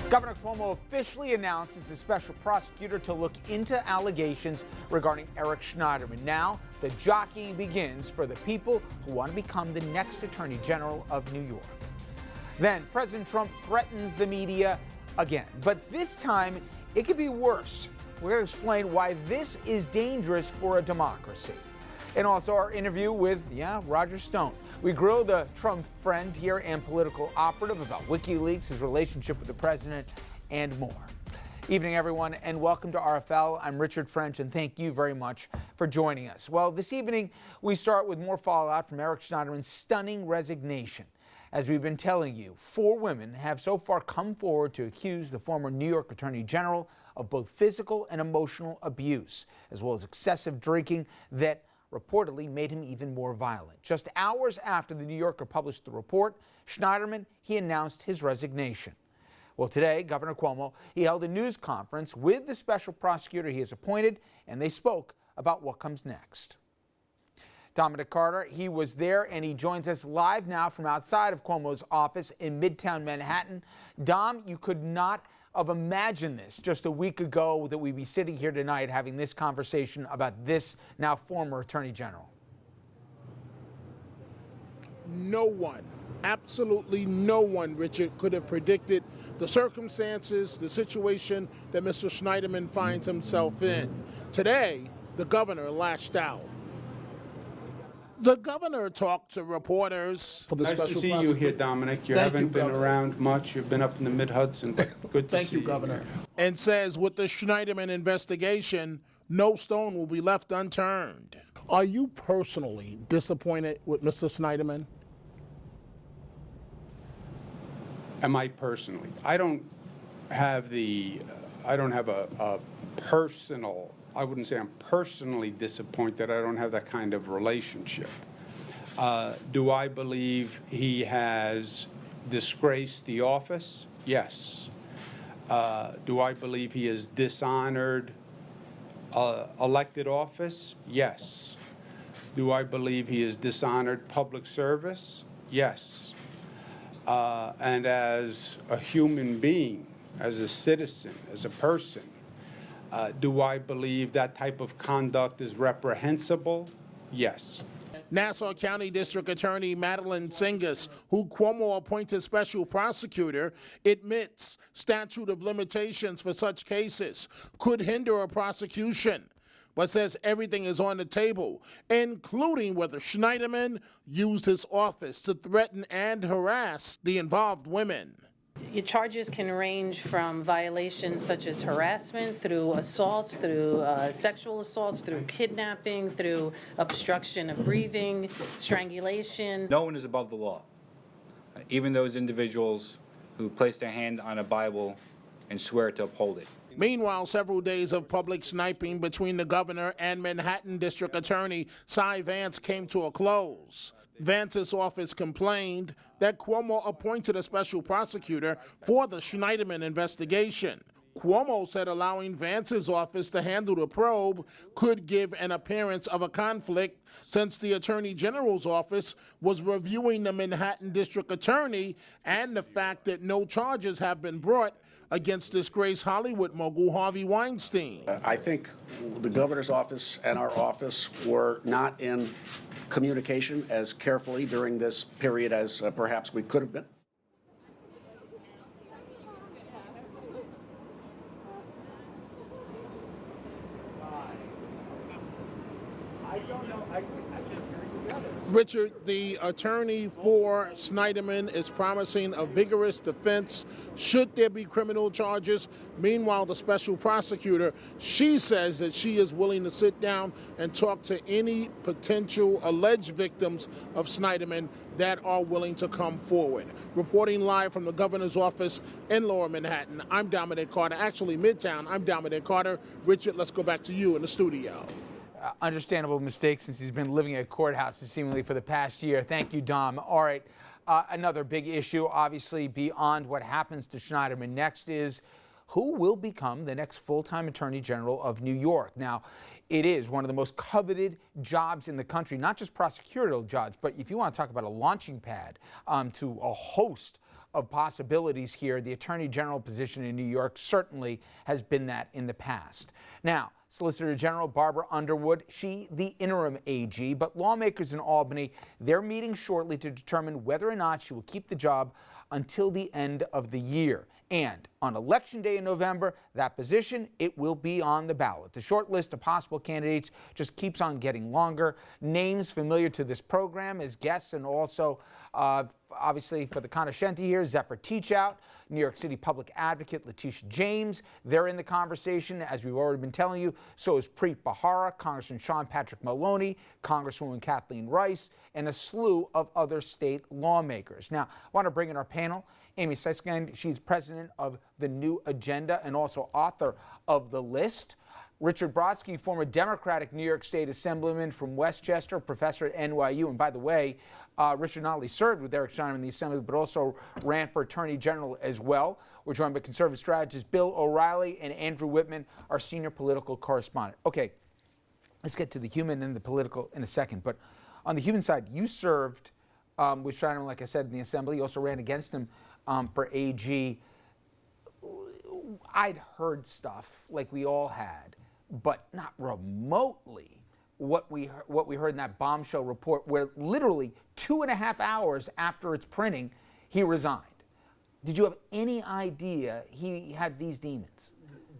Governor Cuomo officially announces the special prosecutor to look into allegations regarding Eric Schneiderman. Now, the jockeying begins for the people who want to become the next Attorney General of New York. Then, President Trump threatens the media again, but this time it could be worse. We're going to explain why this is dangerous for a democracy. And also our interview with, Roger Stone. We grill the Trump friend here and political operative about WikiLeaks, his relationship with the president, and more. Evening, everyone, and welcome to RFL. I'm Richard French, and thank you very much for joining us. Well, this evening, we start with more fallout from Eric Schneiderman's stunning resignation. As we've been telling you, 4 women have so far come forward to accuse the former New York Attorney General of both physical and emotional abuse, as well as excessive drinking that reportedly made him even more violent. Just hours after the New Yorker published the report, Schneiderman, he announced his resignation. Well, today, Governor Cuomo, he held a news conference with the special prosecutor he has appointed, and they spoke about what comes next. Dominic Carter, he was there, and he joins us live now from outside of Cuomo's office in Midtown Manhattan. Dom, you could not have imagined this just a week ago that we'd be sitting here tonight having this conversation about this now former Attorney General. No one, absolutely no one, Richard, could have predicted the circumstances, the situation that Mr. Schneiderman finds himself in. Today, the governor lashed out. The governor talked to reporters. Nice to see you here, Dominic. You haven't been around much. You've been up in the Mid-Hudson, but good to see you. Thank you, Governor. And says with the Schneiderman investigation, no stone will be left unturned. Are you personally disappointed with Mr. Schneiderman? Am I personally? I don't have a personal, I wouldn't say I'm personally disappointed. I don't have that kind of relationship. Do I believe he has disgraced the office? Yes. Do I believe he has dishonored elected office? Yes. Do I believe he has dishonored public service? Yes. And as a human being, as a citizen, as a person, do I believe that type of conduct is reprehensible? Yes. Nassau County District Attorney Madeline Singas, who Cuomo appointed special prosecutor, admits statute of limitations for such cases could hinder a prosecution, but says everything is on the table, including whether Schneiderman used his office to threaten and harass the involved women. Your charges can range from violations such as harassment, through assaults, through sexual assaults, through kidnapping, through obstruction of breathing, strangulation. No one is above the law. Even those individuals who place their hand on a Bible and swear to uphold it. Meanwhile, several days of public sniping between the governor and Manhattan District Attorney Cy Vance came to a close. Vance's office complained that Cuomo appointed a special prosecutor for the Schneiderman investigation. Cuomo said allowing Vance's office to handle the probe could give an appearance of a conflict since the Attorney General's office was reviewing the Manhattan District Attorney and the fact that no charges have been brought against disgraced Hollywood mogul Harvey Weinstein. I think the governor's office and our office were not in communication as carefully during this period as perhaps we could have been. Richard, the attorney for Schneiderman is promising a vigorous defense should there be criminal charges. Meanwhile, the special prosecutor, she says that she is willing to sit down and talk to any potential alleged victims of Schneiderman that are willing to come forward. Reporting live from the governor's office in Lower Manhattan, I'm Dominic Carter. Actually, Midtown, I'm Dominic Carter. Richard, let's go back to you in the studio. Understandable mistake since he's been living at courthouses seemingly for the past year. Thank you, Dom. All right, another big issue, obviously, beyond what happens to Schneiderman next is who will become the next full-time Attorney General of New York. Now, it is one of the most coveted jobs in the country, not just prosecutorial jobs, but if you want to talk about a launching pad to a host of possibilities here. The Attorney General position in New York certainly has been that in the past. Now, Solicitor General Barbara Underwood, she the interim AG, but lawmakers in Albany, they're meeting shortly to determine whether or not she will keep the job until the end of the year. And on Election Day in November, that position, it will be on the ballot. The short list of possible candidates just keeps on getting longer. Names familiar to this program as guests, and also obviously for the Conoscenti here, Zephyr Teachout, New York City Public Advocate Letitia James. They're in the conversation, as we've already been telling you. So is Preet Bharara, Congressman Sean Patrick Maloney, Congresswoman Kathleen Rice, and a slew of other state lawmakers. Now, I want to bring in our panel. Amy Seiskind, she's president of the New Agenda and also author of The List. Richard Brodsky, former Democratic New York State Assemblyman from Westchester, professor at NYU. And by the way, Richard not only served with Eric Schneiderman in the Assembly, but also ran for Attorney General as well. We're joined by conservative strategist Bill O'Reilly and Andrew Whitman, our senior political correspondent. Okay, let's get to the human and the political in a second. But on the human side, you served with Schneiderman, like I said, in the Assembly. You also ran against him for AG. I'd heard stuff like we all had, but not remotely what we heard in that bombshell report, where literally 2.5 hours after its printing, he resigned. Did you have any idea he had these demons?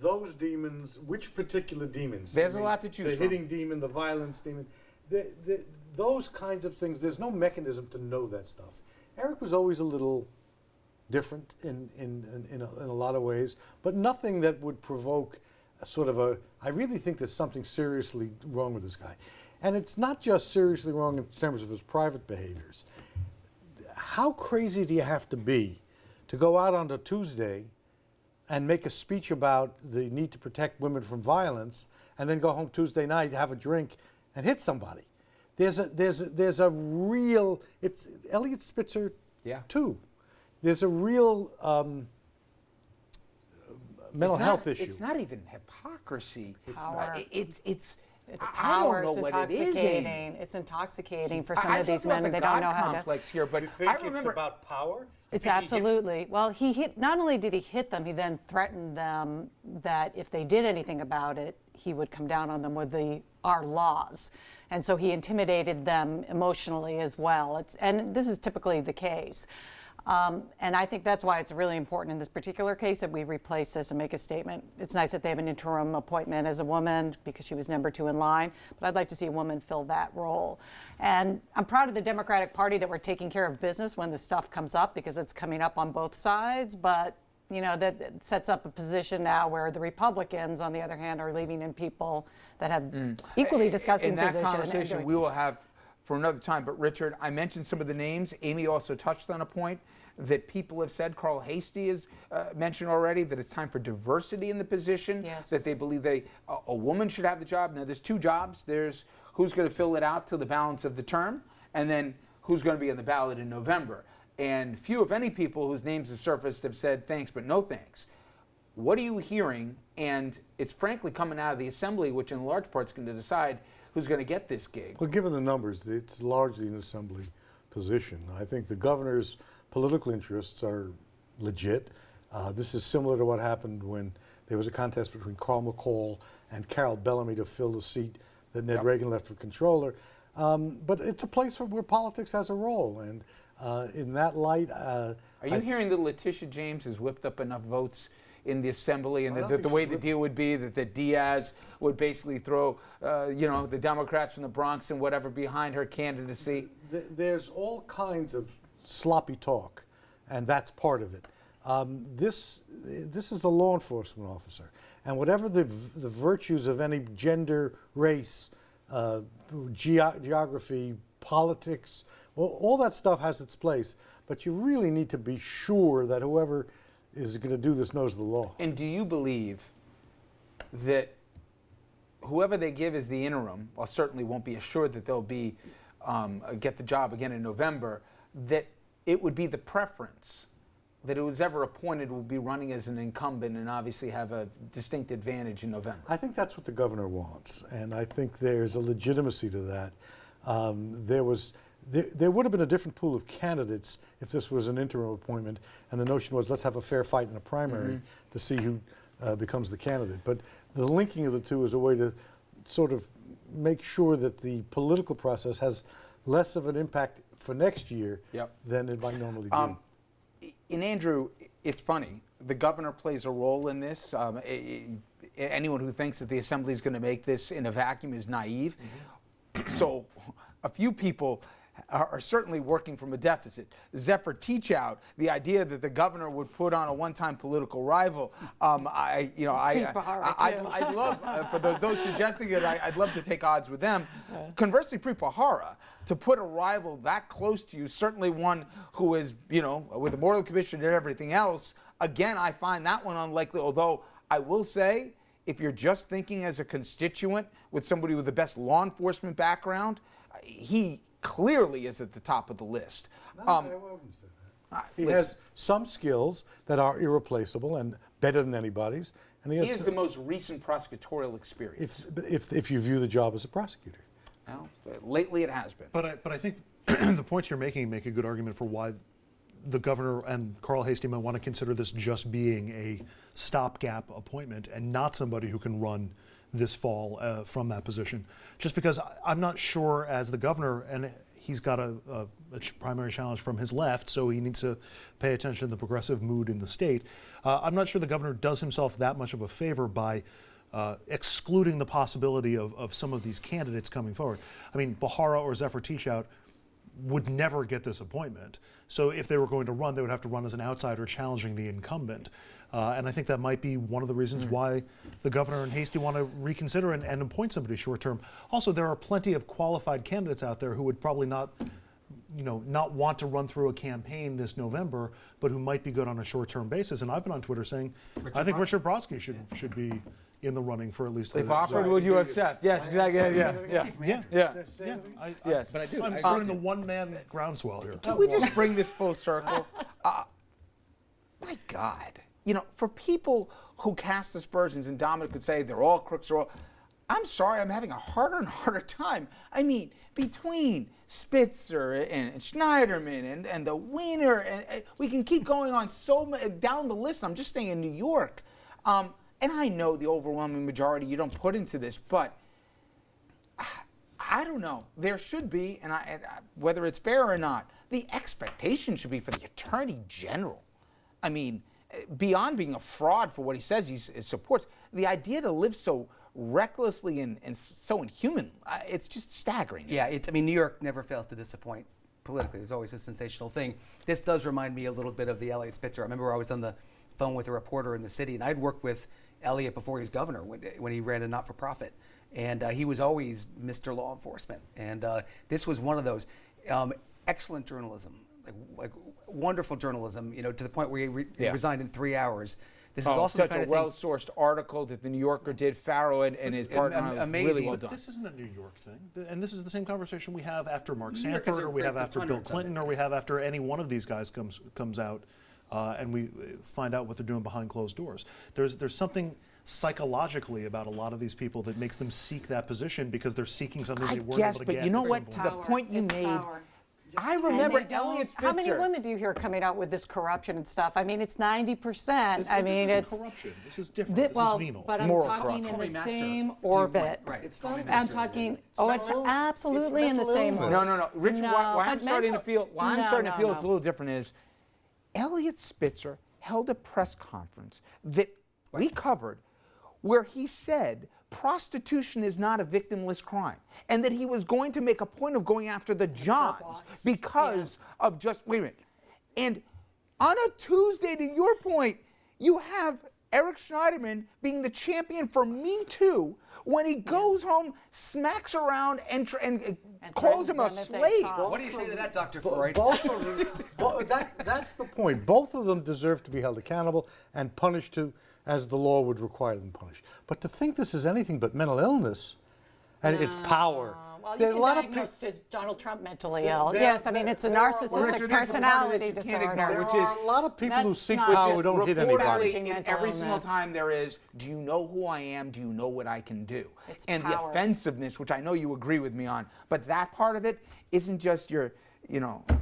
Those demons, which particular demons? There's a lot to choose from. The from. hitting demon, the violence demon, those kinds of things. There's no mechanism to know that stuff. Eric was always a little different in a lot of ways, but nothing that would provoke a sort of a, I really think there's something seriously wrong with this guy. And it's not just seriously wrong in terms of his private behaviors. How crazy do you have to be to go out on a Tuesday and make a speech about the need to protect women from violence, and then go home Tuesday night, have a drink, and hit somebody? There's a real, it's Elliot Spitzer too. There's a real mental health issue. It's not even hypocrisy. It's I don't power. know It's what it is. intoxicating. It's intoxicating for some of these I men. the They God don't know how to. complex here, but You think I remember it's about power? It's absolutely. Well, he hit. Not only did he hit them, he then threatened them that if they did anything about it, he would come down on them with our laws. And so he intimidated them emotionally as well. And this is typically the case. And I think that's why it's really important in this particular case that we replace this and make a statement. It's nice that they have an interim appointment as a woman because she was number 2 in line, but I'd like to see a woman fill that role. And I'm proud of the Democratic Party that we're taking care of business when this stuff comes up, because it's coming up on both sides, but you know, that sets up a position now where the Republicans, on the other hand, are leaving in people that have equally disgusting position. In that conversation we will have for another time. But Richard, I mentioned some of the names. Amy also touched on a point that people have said. Carl Hastie has mentioned already that it's time for diversity in the position. Yes. That they believe a woman should have the job. Now, there's 2 jobs. There's who's going to fill it out till the balance of the term, and then who's going to be on the ballot in November. And few, if any, people whose names have surfaced have said thanks, but no thanks. What are you hearing? And it's frankly coming out of the Assembly, which in large part is going to decide who's going to get this gig. Well, given the numbers, it's largely an Assembly position. I think the governor's political interests are legit. This is similar to what happened when there was a contest between Carl McCall and Carol Bellamy to fill the seat that Ned Reagan left for controller. But it's a place where politics has a role. And in that light... Are you hearing that Letitia James has whipped up enough votes in the Assembly, and that the way the deal would be that Diaz would basically throw, the Democrats from the Bronx and whatever behind her candidacy? There's all kinds of sloppy talk, and that's part of it. This is a law enforcement officer, and whatever the virtues of any gender, race, geography, politics, well, all that stuff has its place, but you really need to be sure that whoever is going to do this knows the law. And do you believe that whoever they give as the interim, well, certainly won't be assured that they'll be get the job again in November, that it would be the preference that who's ever appointed will be running as an incumbent and obviously have a distinct advantage in November? I think that's what the governor wants, and I think there's a legitimacy to that. there would have been a different pool of candidates if this was an interim appointment, and the notion was let's have a fair fight in a primary to see who becomes the candidate. But the linking of the two is a way to sort of make sure that the political process has less of an impact for next year than it might normally do. And Andrew, it's funny. The governor plays a role in this. Anyone who thinks that the assembly is going to make this in a vacuum is naive. So a few people are certainly working from a deficit. Zephyr Teachout, the idea that the governor would put on a one-time political rival, I'd love, for those suggesting it, I'd love to take odds with them. Conversely, Pripahara, to put a rival that close to you, certainly one who is, with the Board of Commission and everything else, again, I find that one unlikely, although I will say, if you're just thinking as a constituent with somebody with the best law enforcement background, he clearly is at the top of the list. No, I wouldn't say that. He has some skills that are irreplaceable and better than anybody's. And he has the most recent prosecutorial experience. If you view the job as a prosecutor. Well, lately it has been. But I think the points you're making make a good argument for why the governor and Carl Hastie might want to consider this just being a stopgap appointment and not somebody who can run this fall from that position. Just because I'm not sure as the governor, and he's got a primary challenge from his left, so he needs to pay attention to the progressive mood in the state. I'm not sure the governor does himself that much of a favor by excluding the possibility of some of these candidates coming forward. I mean, Bahara or Zephyr Teachout would never get this appointment. So if they were going to run, they would have to run as an outsider challenging the incumbent. And I think that might be one of the reasons why the governor and Hastie want to reconsider and appoint somebody short term. Also, there are plenty of qualified candidates out there who would probably not want to run through a campaign this November, but who might be good on a short-term basis. And I've been on Twitter saying, I think Richard Brodsky should be in the running for at least. If offered, would you accept? Yes, exactly. Yeah. Yes, but I do. I'm starting the one-man groundswell here. Can we just bring this full circle? My God, for people who cast aspersions, and Dominic could say they're all crooks, I'm sorry, I'm having a harder and harder time. I mean, between Spitzer and Schneiderman and the Wiener, and we can keep going on down the list. I'm just staying in New York. And I know the overwhelming majority you don't put into this, but I don't know. There should be, and whether it's fair or not, the expectation should be for the Attorney General. I mean, beyond being a fraud for what he says he supports, the idea to live so recklessly and so inhuman, it's just staggering. Yeah, New York never fails to disappoint politically. There's always a sensational thing. This does remind me a little bit of the Elliot Spitzer. I remember I was on the phone with a reporter in the city, and I'd worked with Elliot before he was governor when he ran a not-for-profit, and he was always Mr. Law Enforcement. And this was one of those excellent journalism, like wonderful journalism. To the point where he resigned in 3 hours. This is also such the kind a well-sourced article that the New Yorker did. Farrow and his partner amazing. Really well done. But this isn't a New York thing, and this is the same conversation we have after Mark Sanford, or we have after Bill Clinton, or we have after any one of these guys comes out. And we find out what they're doing behind closed doors. There's something psychologically about a lot of these people that makes them seek that position because they're seeking something they weren't able to get. But you know what? To the point you made, I remember Elliot Spitzer. How many women do you hear coming out with this corruption and stuff? I mean, it's 90%. I mean, it's corruption. This is different. This is venal. But I'm talking in the same orbit. Right. It's not. I'm talking. It's absolutely in the same orbit. No. Richard, why I'm starting to feel it's a little different is Elliot Spitzer held a press conference that we covered where he said prostitution is not a victimless crime and that he was going to make a point of going after the Johns because of just, wait a minute. And on a Tuesday, to your point, you have Eric Schneiderman being the champion for Me Too when he goes home, smacks around, and calls him a slave. What do you say to that, Dr. Freud? Both of them, that's the point. Both of them deserve to be held accountable and punished as the law would require them punished. But to think this is anything but mental illness and its power, Well, There you are a can lot of diagnose as Donald Trump mentally There- ill. there- Yes, I mean, it's a there are- narcissistic Richard, there's a part of this personality you can't disorder. ignore, There which are is- a lot of people who That's seek not- power Which who is don't hit Reportedly, anybody. disparaging in mental every single illness. time there is, do you know who I am? Do you know what I can do? It's and the power. offensiveness, which I know you agree with me on, but that part of it isn't just your,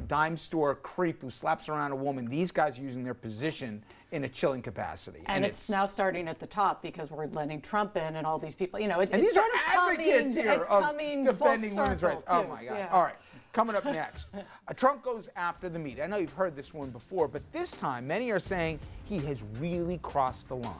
dime store creep who slaps around a woman. These guys are using their position in a chilling capacity. And it's now starting at the top because we're letting Trump in and all these people. And it's these are sort of advocates here it's of coming defending full women's rights. circle, Oh too. my God! Yeah. All right, coming up next, Trump goes after the media. I know you've heard this one before, but this time many are saying he has really crossed the line.